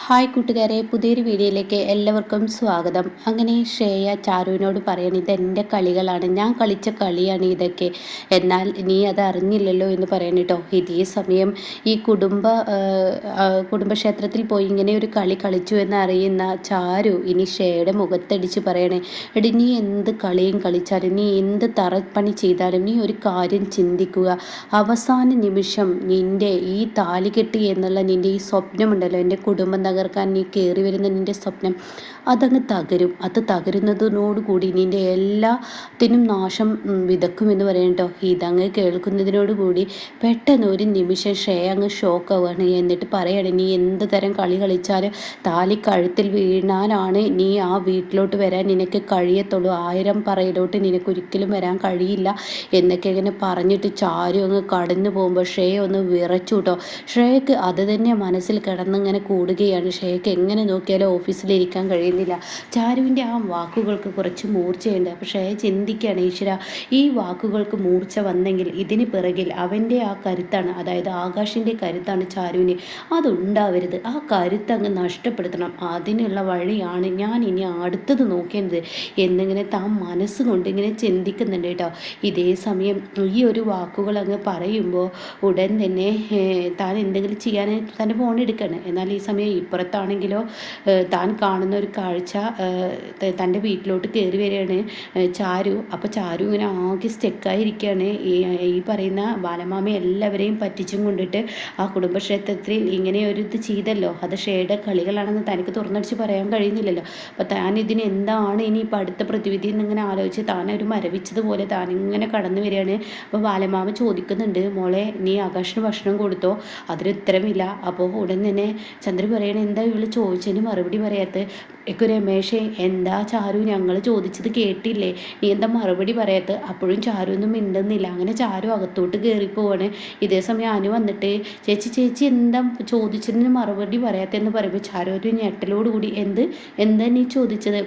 Hi കൂട്ടുകാരെ, പുതിയൊരു വീഡിയോയിലേക്ക് എല്ലാവർക്കും സ്വാഗതം. അങ്ങനെ ശ്രേയ ചാരുവിനോട് പറയണം, ഇതെൻ്റെ കളികളാണ്, ഞാൻ കളിച്ച കളിയാണ് ഇതൊക്കെ, എന്നാൽ നീ അത് അറിഞ്ഞില്ലല്ലോ എന്ന് പറയണം കേട്ടോ. ഇതേ സമയം ഈ കുടുംബക്ഷേത്രത്തിൽ പോയി ഇങ്ങനെ ഒരു കളി കളിച്ചു എന്ന് അറിയുന്ന ചാരു ഇനി ശ്രേയയുടെ മുഖത്തടിച്ച് പറയണേ, എടി നീ എന്ത് കളിയും കളിച്ചാലും, നീ എന്ത് തറപ്പണി ചെയ്താലും, നീ ഒരു കാര്യം ചിന്തിക്കുക. അവസാന നിമിഷം നിൻ്റെ ഈ താലികെട്ടി എന്നുള്ള നിൻ്റെ ഈ സ്വപ്നമുണ്ടല്ലോ, എൻ്റെ കുടുംബം തകർക്കാൻ നീ കയറി വരുന്ന നിൻ്റെ സ്വപ്നം അതങ്ങ് തകരും. അത് തകരുന്നതിനോടുകൂടി നിൻ്റെ എല്ലാത്തിനും നാശം വിതക്കുമെന്ന് പറയും കേട്ടോ. ഇതങ്ങ് കേൾക്കുന്നതിനോടുകൂടി പെട്ടെന്ന് ഒരു നിമിഷം ശ്രേയ അങ്ങ് ഷോക്കാവുകയാണ്. എന്നിട്ട് പറയാണ്, നീ എന്ത് തരം കളി കളിച്ചാലും താലി കഴുത്തിൽ വീണാലാണ് നീ ആ വീട്ടിലോട്ട് വരാൻ നിനക്ക് കഴിയത്തുള്ളൂ, 1000 പറയിലോട്ട് നിനക്കൊരിക്കലും വരാൻ കഴിയില്ല എന്നൊക്കെ ഇങ്ങനെ പറഞ്ഞിട്ട് ചാരു അങ്ങ് കടന്നു പോകുമ്പോൾ ശ്രേയ ഒന്ന് വിറച്ചു കേട്ടോ. ശ്രേയക്ക് അത് തന്നെ മനസ്സിൽ കിടന്നിങ്ങനെ കൂടുകയാണ്. ശ്രേയക്ക് എങ്ങനെ നോക്കിയാലും ഓഫീസിലിരിക്കാൻ കഴിയുന്നില്ല. ചാരുവിൻ്റെ ആ വാക്കുകൾക്ക് കുറച്ച് മൂർച്ചയുണ്ട്. അപ്പോൾ ശ്രേയ ചിന്തിക്കുകയാണ്, ഈശ്വര, ഈ വാക്കുകൾക്ക് മൂർച്ച വന്നെങ്കിൽ ഇതിന് പിറകിൽ അവൻ്റെ ആ കരുത്താണ്, അതായത് ആകാശിൻ്റെ കരുത്താണ് ചാരുവിന്. അതുണ്ടാവരുത്, ആ കരുത്ത് അങ്ങ് നഷ്ടപ്പെടുത്തണം. അതിനുള്ള വഴിയാണ് ഞാൻ ഇനി അടുത്തത് നോക്കേണ്ടത് എന്നിങ്ങനെ താൻ മനസ്സുകൊണ്ട് ഇങ്ങനെ ചിന്തിക്കുന്നുണ്ട് കേട്ടോ. ഇതേ സമയം ഈ ഒരു വാക്കുകൾ അങ്ങ് പറയുമ്പോൾ ഉടൻ തന്നെ താൻ എന്തെങ്കിലും ചെയ്യാൻ തൻ്റെ ഫോൺ എടുക്കുകയാണ്. എന്നാൽ ഈ സമയം ഇപ്പുറത്താണെങ്കിലോ താൻ കാണുന്ന ഒരു കാഴ്ച, തൻ്റെ വീട്ടിലോട്ട് കയറി വരികയാണ് ചാരു. അപ്പോൾ ചാരു ഇങ്ങനെ ആകെ സ്റ്റെക്കായിരിക്കുകയാണ്. ഈ പറയുന്ന ബാലമാമ എല്ലാവരെയും പറ്റിച്ചും കൊണ്ടിട്ട് ആ കുടുംബക്ഷേത്രത്തിൽ ഇങ്ങനെ ഒരു ഇത് ചെയ്തല്ലോ, അത് ഷേയുടെ കളികളാണെന്ന് തനിക്ക് തുറന്നടിച്ച് പറയാൻ കഴിയുന്നില്ലല്ലോ. അപ്പോൾ താൻ ഇതിന് എന്താണ് ഇനി ഇപ്പോൾ അടുത്ത പ്രതിവിധി എന്നിങ്ങനെ ആലോചിച്ച് താനൊരു മരവിച്ചതുപോലെ താനിങ്ങനെ കടന്നു വരികയാണ്. അപ്പോൾ ബാലമാമ ചോദിക്കുന്നുണ്ട്, മോളെ നീ ആകാശിന് ഭക്ഷണം കൊടുത്തോ? അതിന് ഉത്തരമില്ല. അപ്പോൾ ഉടൻ തന്നെ ചന്ദ്ര പറയണേ, എന്താ ഇവള് ചോദിച്ചതിന് മറുപടി പറയാത്ത? ഒക്കെ രമേശേ, എന്താ ചാരു, ഞങ്ങൾ ചോദിച്ചത് കേട്ടില്ലേ, നീ എന്താ മറുപടി പറയാത്ത? അപ്പോഴും ചാരു ഒന്നും മിണ്ടുന്നില്ല. അങ്ങനെ ചാരു അകത്തോട്ട് കയറിപ്പോവാണ്. ഇതേ സമയം അനു വന്നിട്ട്, ചേച്ചി എന്താ ചോദിച്ചതിന് മറുപടി പറയാത്തെന്ന് പറയുമ്പോൾ ചാരു ഒരു ഞെട്ടലോടുകൂടി, എന്താ നീ ചോദിച്ചത്?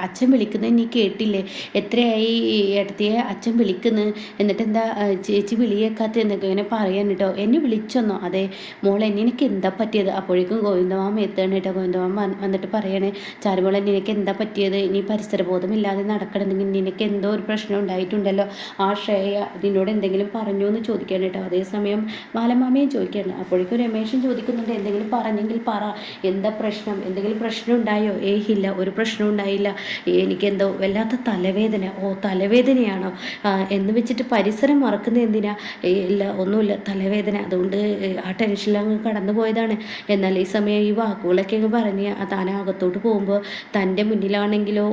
അച്ഛൻ വിളിക്കുന്നത് നീ കേട്ടില്ലേ? എത്രയായി ഏട്ടത്തിയെ അച്ഛൻ വിളിക്കുന്നത്? എന്നിട്ട് എന്താ ചേച്ചി വിളിയേക്കാത്ത എന്നൊക്കെ ഇങ്ങനെ പറയാൻ കേട്ടോ. എന്നെ വിളിച്ചെന്നോ? അതെ മോളെ, നിനക്ക് എന്താ പറ്റിയത്? അപ്പോഴേക്കും ഗോവിന്ദമാമ എത്താണ് കേട്ടോ. ഗോവിന്ദമാമ വന്നിട്ട് പറയണേ, ചാരുമോളെ നിനക്ക് എന്താ പറ്റിയത്? ഇനി പരിസരബോധമില്ലാതെ നടക്കണമെങ്കിൽ നിനക്ക് എന്തോ ഒരു പ്രശ്നം ഉണ്ടായിട്ടുണ്ടല്ലോ, ആ ശ്രേയ നിന്നോട് എന്തെങ്കിലും പറഞ്ഞോ എന്ന് ചോദിക്കാൻ കേട്ടോ. അതേസമയം ബാലമാമയും ചോദിക്കുകയാണ്. അപ്പോഴേക്കും രമേശൻ ചോദിക്കുന്നുണ്ട്, എന്തെങ്കിലും പറഞ്ഞെങ്കിൽ പറ, എന്താ പ്രശ്നം? എന്തെങ്കിലും പ്രശ്നം ഉണ്ടായോ? ഇല്ല, ഒരു പ്രശ്നം ഉണ്ടായില്ല, എനിക്കെന്തോ വല്ലാത്ത തലവേദന. ഓ, തലവേദനയാണോ എന്ന് വെച്ചിട്ട് പരിസരം മറക്കുന്നത് എന്തിനാ? ഇല്ല, ഒന്നുമില്ല, തലവേദന, അതുകൊണ്ട് ആ ടെൻഷനിലങ്ങ് കടന്നു പോയതാണ്. എന്നാൽ ഈ സമയം ഈ വാക്കുകളൊക്കെ അങ്ങ് പറഞ്ഞ് താൻ അകത്തോട്ട് പോകുമ്പോൾ തൻ്റെ മുന്നിലാണെങ്കിലോ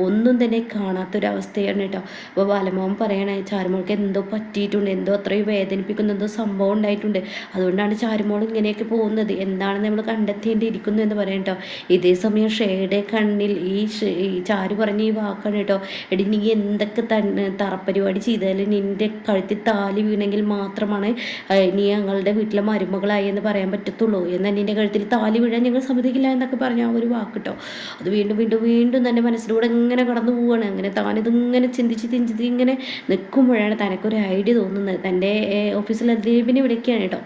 ഒന്നും തന്നെ കാണാത്തൊരവസ്ഥയാണ് കേട്ടോ. അപ്പോൾ ബാലമോഹൻ പറയണേ, ചാരുമോൾക്ക് എന്തോ പറ്റിയിട്ടുണ്ട്, എന്തോ അത്രയും വേദനിപ്പിക്കുന്ന എന്തോ സംഭവം ഉണ്ടായിട്ടുണ്ട്, അതുകൊണ്ടാണ് ചാരുമോൾ ഇങ്ങനെയൊക്കെ പോകുന്നത്, എന്താണെന്ന് നമ്മൾ കണ്ടെത്തേണ്ടിയിരിക്കുന്നു എന്ന് പറയാം കേട്ടോ. ഇതേ സമയം ഷേയുടെ കണ്ണിൽ ഈ ചാരു പറഞ്ഞ ഈ വാക്കാണ് കേട്ടോ. എടി, നീ എന്തൊക്കെ തറപ്പരിപാടി ചെയ്താലും നിൻ്റെ കഴുത്തിൽ താലി വീണെങ്കിൽ മാത്രമാണ് നീ ഞങ്ങളുടെ വീട്ടിലെ മരുമകളായി എന്ന് പറയാൻ പറ്റത്തുള്ളൂ, എന്നാൽ നിൻ്റെ കഴുത്തിൽ താലി വീഴാൻ ഞങ്ങൾ സമ്മതിക്കില്ല എന്നൊക്കെ പറഞ്ഞ ആ ഒരു വാക്ക് കേട്ടോ. അത് വീണ്ടും വീണ്ടും വീണ്ടും തന്നെ മനസ്സിലൂടെ ഇങ്ങനെ കടന്നു പോവുകയാണ്. അങ്ങനെ താനിതിങ്ങനെ ചിന്തിച്ച് ഇങ്ങനെ നിൽക്കുമ്പോഴാണ് തനക്കൊരു ഐഡിയ തോന്നുന്നത്. തൻ്റെ ഓഫീസിൽ ദിലീപിനെ വിളിക്കുകയാണ് കേട്ടോ.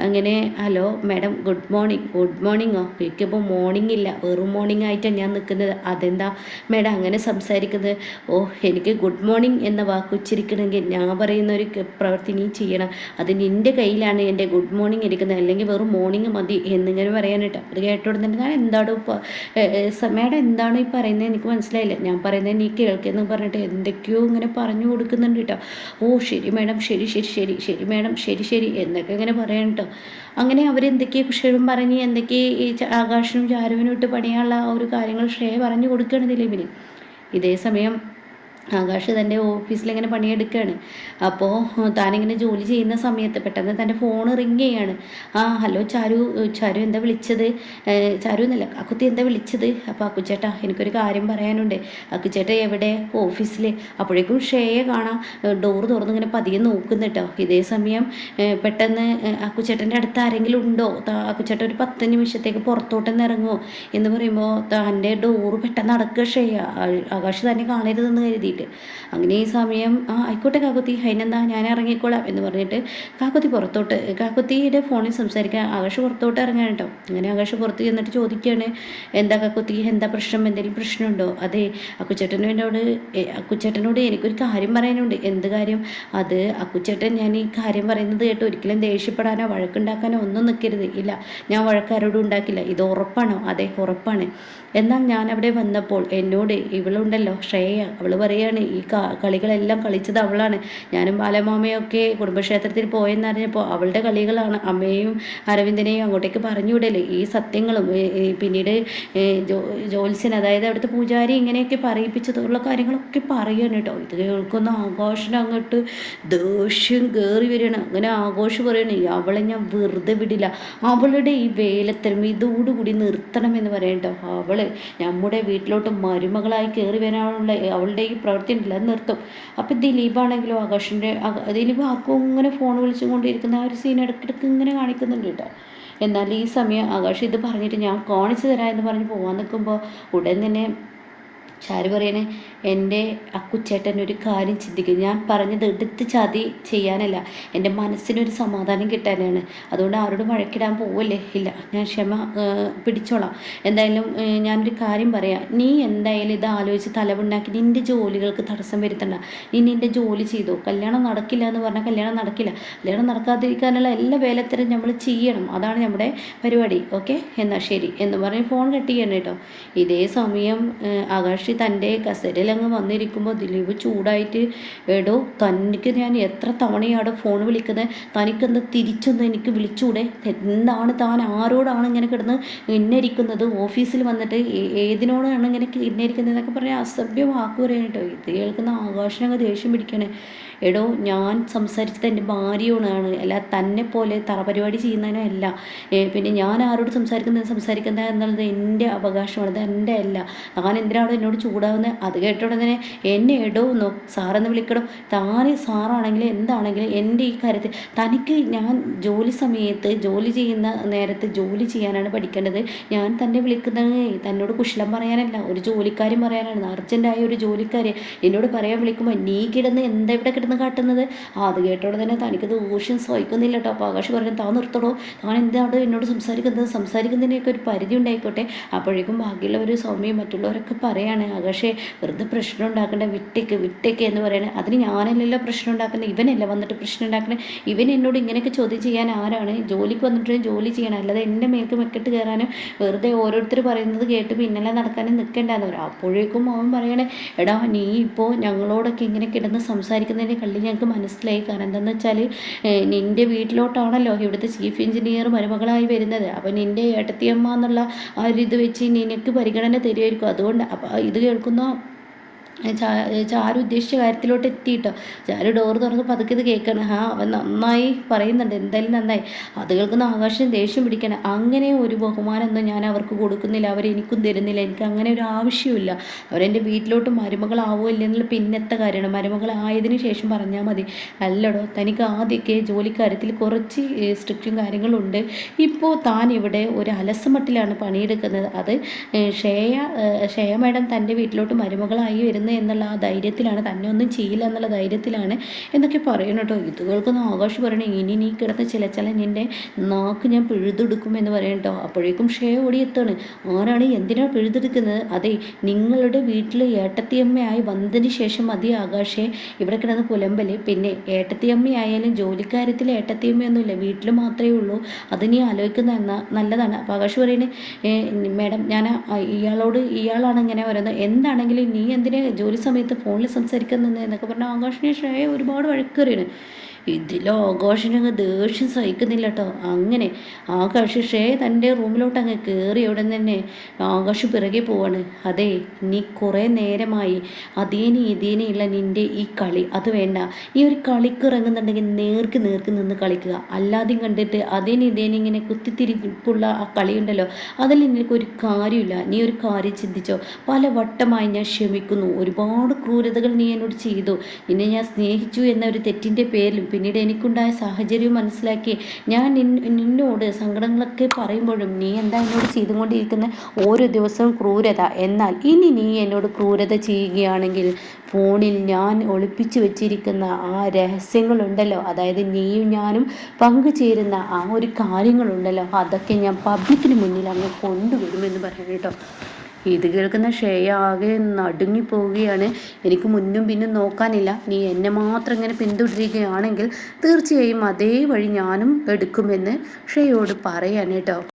അങ്ങനെ, ഹലോ മാഡം, ഗുഡ് മോർണിംഗോ? എനിക്കിപ്പോൾ മോർണിംഗ് ഇല്ല, വെറും മോർണിംഗ് ആയിട്ടാണ് ഞാൻ നിൽക്കുന്നത്. അതെന്താ മേഡം അങ്ങനെ സംസാരിക്കുന്നത്? ഓ, എനിക്ക് ഗുഡ് മോർണിംഗ് എന്ന വാക്ക് ഉച്ചരിക്കണമെങ്കിൽ ഞാൻ പറയുന്ന ഒരു പ്രവൃത്തി നീ ചെയ്യണം, അത് നിൻ്റെ കയ്യിലാണ് എൻ്റെ ഗുഡ് മോർണിംഗ് ഇരിക്കുന്നത്, അല്ലെങ്കിൽ വെറും മോർണിംഗ് മതി എന്നിങ്ങനെ പറയാനിട്ടോ. അത് കേട്ടോടെ തന്നെ ഞാൻ എന്താണ് മേഡം എന്താണ് ഈ പറയുന്നത്? എനിക്ക് മനസ്സിലായില്ല, ഞാൻ പറയുന്നത് നീ കേൾക്കുമെന്ന് പറഞ്ഞിട്ട് എന്തൊക്കെയോ ഇങ്ങനെ പറഞ്ഞു കൊടുക്കുന്നുണ്ട് കേട്ടോ. ഓ ശരി മാഡം, ശരി മാഡം, ശരി എന്നൊക്കെ ഇങ്ങനെ പറയാൻ കേട്ടോ. അങ്ങനെ അവരെന്തൊക്കെയോ കുശലും പറഞ്ഞ് എന്തൊക്കെ ഈ ആകാശനും ചാരുവിനും ഇട്ട് പണിയാനുള്ള ആ ഒരു കാര്യങ്ങൾ ശ്രേയ പറഞ്ഞു കൊടുക്കുകയാണ് ദിലീപിന്. ഇതേ സമയം ആകാശ് തൻ്റെ ഓഫീസിലിങ്ങനെ പണിയെടുക്കുകയാണ്. അപ്പോൾ താനിങ്ങനെ ജോലി ചെയ്യുന്ന സമയത്ത് പെട്ടെന്ന് തൻ്റെ ഫോൺ റിങ് ചെയ്യാണ്. ഹലോ ചാരു എന്താ വിളിച്ചത്? ചാരു എന്നല്ല, അക്കുത്തി എന്താ വിളിച്ചത്? അപ്പോൾ അക്കുച്ചേട്ടാ, എനിക്കൊരു കാര്യം പറയാനുണ്ട്. അക്കുച്ചേട്ടാ എവിടെ? ഓഫീസിൽ. അപ്പോഴേക്കും ശ്രേയ കാണാം ഡോറ് തുറന്നിങ്ങനെ പതിയെ നോക്കുന്നു കേട്ടോ. ഇതേ സമയം പെട്ടെന്ന് അക്കുച്ചേട്ടൻ്റെ അടുത്ത് ആരെങ്കിലും ഉണ്ടോ? അക്കുച്ചേട്ടൻ ഒരു 10 നിമിഷത്തേക്ക് പുറത്തോട്ടെന്ന് ഇറങ്ങുമോ എന്ന് പറയുമ്പോൾ തൻ്റെ ഡോറ് പെട്ടെന്ന് അടക്കുക ശ്രേയ. ആകാശ് തന്നെ കാണരുതെന്ന് കരുതി വേണ്ടിയിട്ട്. അങ്ങനെ ഈ സമയം ആയിക്കോട്ടെ കാക്കുത്തി, അതിനെന്താ, ഞാൻ ഇറങ്ങിക്കോളാം എന്ന് പറഞ്ഞിട്ട് കാക്കുത്തിയുടെ ഫോണിൽ സംസാരിക്കാൻ ആകാശ് പുറത്തോട്ട് ഇറങ്ങാൻ കേട്ടോ. അങ്ങനെ ആകാശ് പുറത്ത് ചെന്നിട്ട് ചോദിക്കുകയാണ്, എന്താ കാക്കുത്തി, എന്താ പ്രശ്നം, എന്തെങ്കിലും പ്രശ്നമുണ്ടോ? അതെ, അക്കുച്ചേട്ടനോട് എനിക്കൊരു കാര്യം പറയാനുണ്ട്. എന്ത് കാര്യം? അത് അക്കുച്ചേട്ടൻ, ഞാൻ ഈ കാര്യം പറയുന്നത് കേട്ട് ഒരിക്കലും ദേഷ്യപ്പെടാനോ വഴക്കുണ്ടാക്കാനോ ഒന്നും നിൽക്കരുത്. ഇല്ല, ഞാൻ വഴക്കാരോടും ഉണ്ടാക്കില്ല. ഇത് ഉറപ്പാണോ? അതെ, ഉറപ്പാണ്. എന്നാൽ ഞാൻ അവിടെ വന്നപ്പോൾ എന്നോട് ഇവളുണ്ടല്ലോ ശ്രേയ, അവൾ പറയാണ് ഈ കളികളെല്ലാം കളിച്ചത് അവളാണ്. ഞാനും ബാലമാമയൊക്കെ കുടുംബക്ഷേത്രത്തിൽ പോയെന്നറിഞ്ഞപ്പോൾ അവളുടെ കളികളാണ് അമ്മയെയും അരവിന്ദനെയും അങ്ങോട്ടേക്ക് പറഞ്ഞു വിടല്. ഈ സത്യങ്ങളും പിന്നീട് ജോത്സ്യൻ, അതായത് അവിടുത്തെ പൂജാരി ഇങ്ങനെയൊക്കെ പറയിപ്പിച്ചതുള്ള കാര്യങ്ങളൊക്കെ പറയാണ് കേട്ടോ. ഇത് കേൾക്കുന്ന ആഘോഷം അങ്ങോട്ട് ദേഷ്യം കയറി വരികയാണ്. അങ്ങനെ ആഘോഷം പറയണേ, അവളെ ഞാൻ വെറുതെ വിടില്ല, അവളുടെ ഈ വേലത്തരം ഇതോടുകൂടി നിർത്തണം എന്ന് പറയട്ടോ. അവള് നമ്മുടെ വീട്ടിലോട്ട് മരുമകളായി കയറി വരാനുള്ള അവളുടെ ഈ പ്രവൃത്തി ഉണ്ടല്ലോ, അത് നിർത്തും. അപ്പം ദിലീപാണെങ്കിലും ദിലീപ് ആർക്കും ഇങ്ങനെ ഫോൺ വിളിച്ചുകൊണ്ടിരിക്കുന്ന ആ ഒരു സീൻ ഇടയ്ക്കിടയ്ക്ക് ഇങ്ങനെ കാണിക്കുന്നുണ്ട് കേട്ടോ. എന്നാൽ ഈ സമയം ആകാശ് ഇത് പറഞ്ഞിട്ട് ഞാൻ കാണിച്ചു തരാം എന്ന് പറഞ്ഞ് പോകാൻ നിൽക്കുമ്പോൾ ഉടൻ തന്നെ ഷാരു പറയണേ, എൻ്റെ അക്കുച്ചേട്ടൻ ഒരു കാര്യം ചിന്തിക്കും, ഞാൻ പറഞ്ഞത് എടുത്ത് ചതി ചെയ്യാനല്ല, എൻ്റെ മനസ്സിനൊരു സമാധാനം കിട്ടാനാണ്. അതുകൊണ്ട് ആരോടും വഴക്കിടാൻ പോവല്ലേ? ഇല്ല, ഞാൻ ക്ഷമ പിടിച്ചോളാം. എന്തായാലും ഞാനൊരു കാര്യം പറയാം, നീ എന്തായാലും ഇത് ആലോചിച്ച് തലവുണ്ടാക്കി നിൻ്റെ ജോലികൾക്ക് തടസ്സം വരുത്തണ്ട. നീ നിൻ്റെ ജോലി ചെയ്തോ. കല്യാണം നടക്കില്ല എന്ന് പറഞ്ഞാൽ കല്യാണം നടക്കില്ല. കല്യാണം നടക്കാതിരിക്കാനുള്ള എല്ലാ വേലത്തരം നമ്മൾ ചെയ്യണം, അതാണ് നമ്മുടെ പരിപാടി. ഓക്കെ, എന്നാൽ ശരി എന്ന് പറഞ്ഞ് ഫോൺ കട്ട് ചെയ്യണം കേട്ടോ. ഇതേ സമയം ആകാശ് തൻ്റെ കസേരയിലങ്ങ് വന്നിരിക്കുമ്പോൾ ദിലീപ് ചൂടായിട്ട്, എടോ തനിക്ക് ഞാൻ എത്ര തവണയാണ് ഫോൺ വിളിക്കുന്നത്, തനിക്കെന്താ തിരിച്ചൊന്ന് എനിക്ക് വിളിച്ചൂടെ? എന്താണ് താൻ, ആരോടാണ് ഇങ്ങനെ കിടന്ന് ഇന്നരിക്കുന്നത്? ഓഫീസിൽ വന്നിട്ട് ഏതിനോടാണ് ഇങ്ങനെ ഇന്നരിക്കുന്നത് എന്നൊക്കെ പറഞ്ഞാൽ അസഭ്യം വാക്ക് പറയാൻ കേട്ടോ. ഇത് കേൾക്കുന്ന ആകാശനങ്ങ് ദേഷ്യം പിടിക്കണേ. എടോ, ഞാൻ സംസാരിച്ചത് എൻ്റെ ഭാര്യയോടാണ്, അല്ല തന്നെ പോലെ തറപരിപാടി ചെയ്യുന്നതിനല്ല. പിന്നെ ഞാൻ ആരോട് സംസാരിക്കുന്നത് എന്നുള്ളത് എൻ്റെ അവകാശമാണ്, അത് എൻ്റെ അല്ല. താൻ എന്തിനാണോ എന്നോട് ചൂടാവുന്നത്? അത് കേട്ടോടെ തന്നെ എന്നെ എടോന്നോ സാറെന്ന് വിളിക്കടോ. താൻ സാറാണെങ്കിലും എന്താണെങ്കിലും എൻ്റെ ഈ കാര്യത്തിൽ തനിക്ക്, ഞാൻ ജോലി സമയത്ത് ജോലി ചെയ്യുന്ന നേരത്ത് ജോലി ചെയ്യാനാണ് പഠിക്കേണ്ടത്. ഞാൻ തന്നെ വിളിക്കുന്നത് തന്നോട് കുശലം പറയാനല്ല, ഒരു ജോലിക്കാരും പറയാനാണ്, അർജൻറ്റായ ഒരു ജോലിക്കാരെ എന്നോട് പറയാൻ വിളിക്കുമ്പോൾ നീ കിടന്ന് എന്താ ഇവിടെ കിടന്ന് കാട്ടുന്നത്? അത് കേട്ടോടെ തന്നെ തനിക്ക് ദൂഷ്യം സഹിക്കുന്നില്ല കേട്ടോ. അപ്പോൾ ആകാശ് പറഞ്ഞു, താൻ നിർത്തടോ, താൻ എന്താണ് എന്നോട് സംസാരിക്കുന്നതിനൊക്കെ ഒരു പരിധി ഉണ്ടായിക്കോട്ടെ. അപ്പോഴേക്കും ബാക്കിയുള്ളവർ സൗമ്യയും മറ്റുള്ളവരൊക്കെ പറയാണ്, ആകാശേ വെറുതെ പ്രശ്നം ഉണ്ടാക്കണ്ട, വിട്ടേക്ക് എന്ന് പറയണേ. അതിന് ഞാനല്ലല്ലോ പ്രശ്നം ഉണ്ടാക്കുന്നത്, ഇവനല്ല വന്നിട്ട് പ്രശ്നം ഉണ്ടാക്കണേ. ഇവൻ എന്നോട് ഇങ്ങനെയൊക്കെ ചോദ്യം ചെയ്യാൻ ആരാണ്? ജോലിക്ക് വന്നിട്ട് ജോലി ചെയ്യണം, അല്ലാതെ എൻ്റെ മേൽക്ക് മെക്കിട്ട് കയറാനും വെറുതെ ഓരോരുത്തർ പറയുന്നത് കേട്ട് പിന്നലെ നടക്കാനും നിൽക്കേണ്ടെന്ന് പറയും. അപ്പോഴേക്കും അവൻ പറയണേ, എടാ നീ ഇപ്പോൾ ഞങ്ങളോടൊക്കെ ഇങ്ങനെ കിടന്ന് സംസാരിക്കുന്നതിൻ്റെ കള്ളി ഞങ്ങൾക്ക് മനസ്സിലായി. കാരണം എന്താണെന്ന് വെച്ചാൽ നിൻ്റെ വീട്ടിലോട്ടാണല്ലോ ഇവിടുത്തെ ചീഫ് എഞ്ചിനീയർ മരുമകളായി വരുന്നത്. അപ്പോൾ നിൻ്റെ ഏട്ടത്തിയമ്മ എന്നുള്ള ആ ഒരു ഇത് വെച്ച് നിനക്ക് പരിഗണന തരുമായിരിക്കും. അതുകൊണ്ട് അപ്പോൾ ഇത് കേൾക്കുന്ന ചാരു ഉദ്ദേശിച്ച കാര്യത്തിലോട്ട് എത്തിയിട്ടോ. ചാരു ഡോർ തുറന്ന് പതുക്കെ ഇത് കേൾക്കണം. അവൻ നന്നായി പറയുന്നുണ്ട്, എന്തായാലും നന്നായി. അത് കേൾക്കുന്ന ആകാശം ദേഷ്യം പിടിക്കണം. അങ്ങനെ ഒരു ബഹുമാനമൊന്നും ഞാൻ അവർക്ക് കൊടുക്കുന്നില്ല, അവരെനിക്കും തരുന്നില്ല, എനിക്ക് അങ്ങനെ ഒരു ആവശ്യമില്ല. അവരെൻ്റെ വീട്ടിലോട്ട് മരുമകളാവോ ഇല്ലെന്നുള്ള പിന്നത്തെ കാര്യമാണ്, മരുമകളായതിനു ശേഷം പറഞ്ഞാൽ മതി. അല്ലടോ, തനിക്ക് ആദ്യമൊക്കെ ജോലിക്കാര്യത്തിൽ കുറച്ച് സ്ട്രിക്റ്റും കാര്യങ്ങളുണ്ട്. ഇപ്പോൾ താൻ ഇവിടെ ഒരു അലസമട്ടിലാണ് പണിയെടുക്കുന്നത്. അത് ഷേയ മാഡം തൻ്റെ വീട്ടിലോട്ട് മരുമകളായി വരുന്നത് എന്നുള്ള ആ ധൈര്യത്തിലാണ്, തന്നെ ഒന്നും ചെയ്യില്ല എന്നുള്ള ധൈര്യത്തിലാണ് എന്നൊക്കെ പറയണം കേട്ടോ. ഇത് കേൾക്കുന്ന ആകാശ് പറയണേ, ഇനി നീ കിടന്ന് ചില നിൻ്റെ നാക്ക് ഞാൻ പിഴുതെടുക്കും എന്ന് പറയണം കേട്ടോ. അപ്പോഴേക്കും ഷേയ ഓടിയെത്താണ്. ആരാണ്, എന്തിനാണ് പിഴുതെടുക്കുന്നത്? അതെ, നിങ്ങളുടെ വീട്ടിൽ ഏട്ടത്തിയമ്മയായി വന്നതിന് ശേഷം മതി ആകാശേ ഇവിടെ കിടന്ന് പുലമ്പല്. പിന്നെ ഏട്ടത്തിയമ്മയായാലും ജോലിക്കാര്യത്തിൽ ഏട്ടത്തിയമ്മയൊന്നുമില്ല, വീട്ടിൽ മാത്രമേ ഉള്ളൂ. അത് നീ ആലോചിക്കുന്ന നല്ലതാണ്. അപ്പോൾ ആകാശ് പറയണേ, മാഡം ഞാൻ ഇയാളാണ് ഇങ്ങനെ പറയുന്നത്, എന്താണെങ്കിലും നീ എന്തിനാ ജോലി സമയത്ത് ഫോണിൽ സംസാരിക്കുന്നത് എന്നൊക്കെ പറഞ്ഞാൽ ആകാശിനെ ശ്രേയ ഒരുപാട് വഴക്കേറിയാണ്. ഇതിലോ ആകാശിനങ്ങ് ദേഷ്യം സഹിക്കുന്നില്ല കേട്ടോ. അങ്ങനെ ആകാശ് ശ്രേയ തൻ്റെ റൂമിലോട്ട് അങ്ങ് കയറി ഉടൻ തന്നെ ആകാശ് പിറകെ പോവാണ്. അതെ, നീ കുറേ നേരമായി ഇതേനെയുള്ള നിൻ്റെ ഈ കളി അത് വേണ്ട. നീ ഒരു കളിക്ക് ഇറങ്ങുന്നുണ്ടെങ്കിൽ നേർക്ക് നിന്ന് കളിക്കുക. അല്ലാതെയും കണ്ടിട്ട് ഇതേനെ ഇങ്ങനെ കുത്തിത്തിരിപ്പുള്ള ആ കളിയുണ്ടല്ലോ, അതിൽ നിനക്കൊരു കാര്യമില്ല. നീ ഒരു കാര്യം ചിന്തിച്ചോ, പല വട്ടമായി ഞാൻ ക്ഷമിക്കുന്നു, ഒരുപാട് ക്രൂരതകൾ നീ എന്നോട് ചെയ്തു, നിന്നെ ഞാൻ സ്നേഹിച്ചു എന്ന ഒരു തെറ്റിൻ്റെ പേരിലും പിന്നീട് എനിക്കുണ്ടായ സാഹചര്യം മനസ്സിലാക്കി ഞാൻ നിന്നോട് സങ്കടങ്ങളൊക്കെ പറയുമ്പോഴും നീ എന്താ എന്നോട് ചെയ്തുകൊണ്ടിരിക്കുന്ന ഓരോ ദിവസവും ക്രൂരത. എന്നാൽ ഇനി നീ എന്നോട് ക്രൂരത ചെയ്യുകയാണെങ്കിൽ ഫോണിൽ ഞാൻ ഒളിപ്പിച്ചു വെച്ചിരിക്കുന്ന ആ രഹസ്യങ്ങളുണ്ടല്ലോ, അതായത് നീയും ഞാനും പങ്കുചേരുന്ന ആ ഒരു കാര്യങ്ങളുണ്ടല്ലോ, അതൊക്കെ ഞാൻ പബ്ലിക്കിന് മുന്നിൽ അങ്ങ് കൊണ്ടുവരുമെന്ന് പറയണം കേട്ടോ. ഇത് കേൾക്കുന്ന ശ്രേയ ആകെ നടുങ്ങിപ്പോവുകയാണ്. എനിക്ക് മുന്നും പിന്നും നോക്കാനില്ല, നീ എന്നെ മാത്രം ഇങ്ങനെ പിന്തുടരുകയാണെങ്കിൽ തീർച്ചയായും അതേ വഴി ഞാനും എടുക്കുമെന്ന് ശ്രേയയോട് പറയാൻ കേട്ടോ.